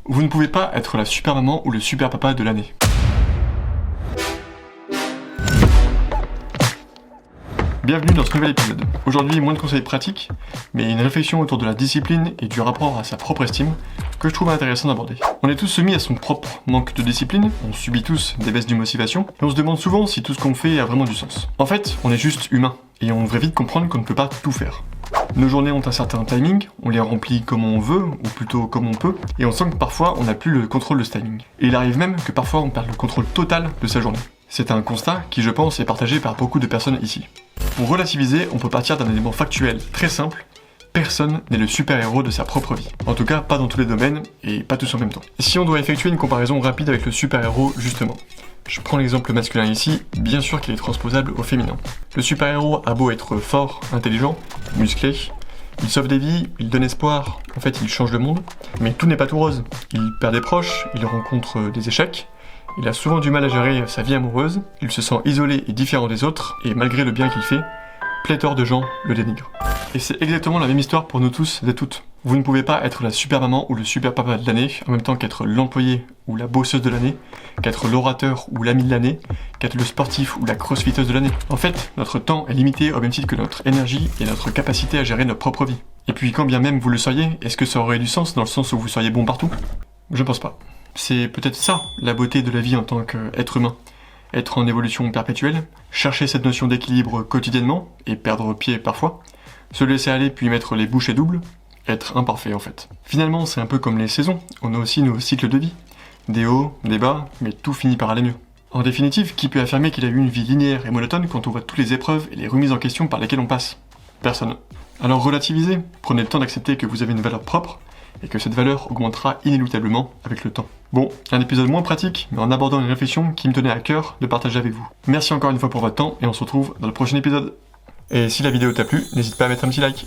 Vous ne pouvez pas être la super maman ou le super papa de l'année. Bienvenue dans ce nouvel épisode. Aujourd'hui, moins de conseils pratiques, mais une réflexion autour de la discipline et du rapport à sa propre estime que je trouve intéressant d'aborder. On est tous soumis à son propre manque de discipline, on subit tous des baisses de motivation, et on se demande souvent si tout ce qu'on fait a vraiment du sens. En fait, on est juste humain, et on devrait vite comprendre qu'on ne peut pas tout faire. Nos journées ont un certain timing, on les remplit comme on veut, ou plutôt comme on peut, et on sent que parfois on n'a plus le contrôle de ce timing. Et il arrive même que parfois on perd le contrôle total de sa journée. C'est un constat qui, je pense, est partagé par beaucoup de personnes ici. Pour relativiser, on peut partir d'un élément factuel très simple: personne n'est le super-héros de sa propre vie. En tout cas, pas dans tous les domaines, et pas tous en même temps. Si on doit effectuer une comparaison rapide avec le super-héros, justement, je prends l'exemple masculin ici, bien sûr qu'il est transposable au féminin. Le super-héros a beau être fort, intelligent, musclé, il sauve des vies, il donne espoir, en fait il change le monde, mais tout n'est pas tout rose. Il perd des proches, il rencontre des échecs, il a souvent du mal à gérer sa vie amoureuse, il se sent isolé et différent des autres, et malgré le bien qu'il fait, pléthore de gens le dénigrent. Et c'est exactement la même histoire pour nous tous et toutes. Vous ne pouvez pas être la super maman ou le super papa de l'année, en même temps qu'être l'employé ou la bosseuse de l'année, qu'être l'orateur ou l'ami de l'année, qu'être le sportif ou la crossfiteuse de l'année. En fait, notre temps est limité au même titre que notre énergie et notre capacité à gérer notre propre vie. Et puis quand bien même vous le soyez, est-ce que ça aurait du sens dans le sens où vous seriez bon partout ? Je pense pas. C'est peut-être ça, la beauté de la vie en tant qu'être humain. Être en évolution perpétuelle, chercher cette notion d'équilibre quotidiennement, et perdre pied parfois, se laisser aller puis mettre les bouchées doubles, être imparfait en fait. Finalement, c'est un peu comme les saisons, on a aussi nos cycles de vie. Des hauts, des bas, mais tout finit par aller mieux. En définitive, qui peut affirmer qu'il a eu une vie linéaire et monotone quand on voit toutes les épreuves et les remises en question par lesquelles on passe ? Personne. Alors relativisez, prenez le temps d'accepter que vous avez une valeur propre, et que cette valeur augmentera inéluctablement avec le temps. Bon, un épisode moins pratique, mais en abordant une réflexion qui me tenait à cœur de partager avec vous. Merci encore une fois pour votre temps, et on se retrouve dans le prochain épisode. Et si la vidéo t'a plu, n'hésite pas à mettre un petit like.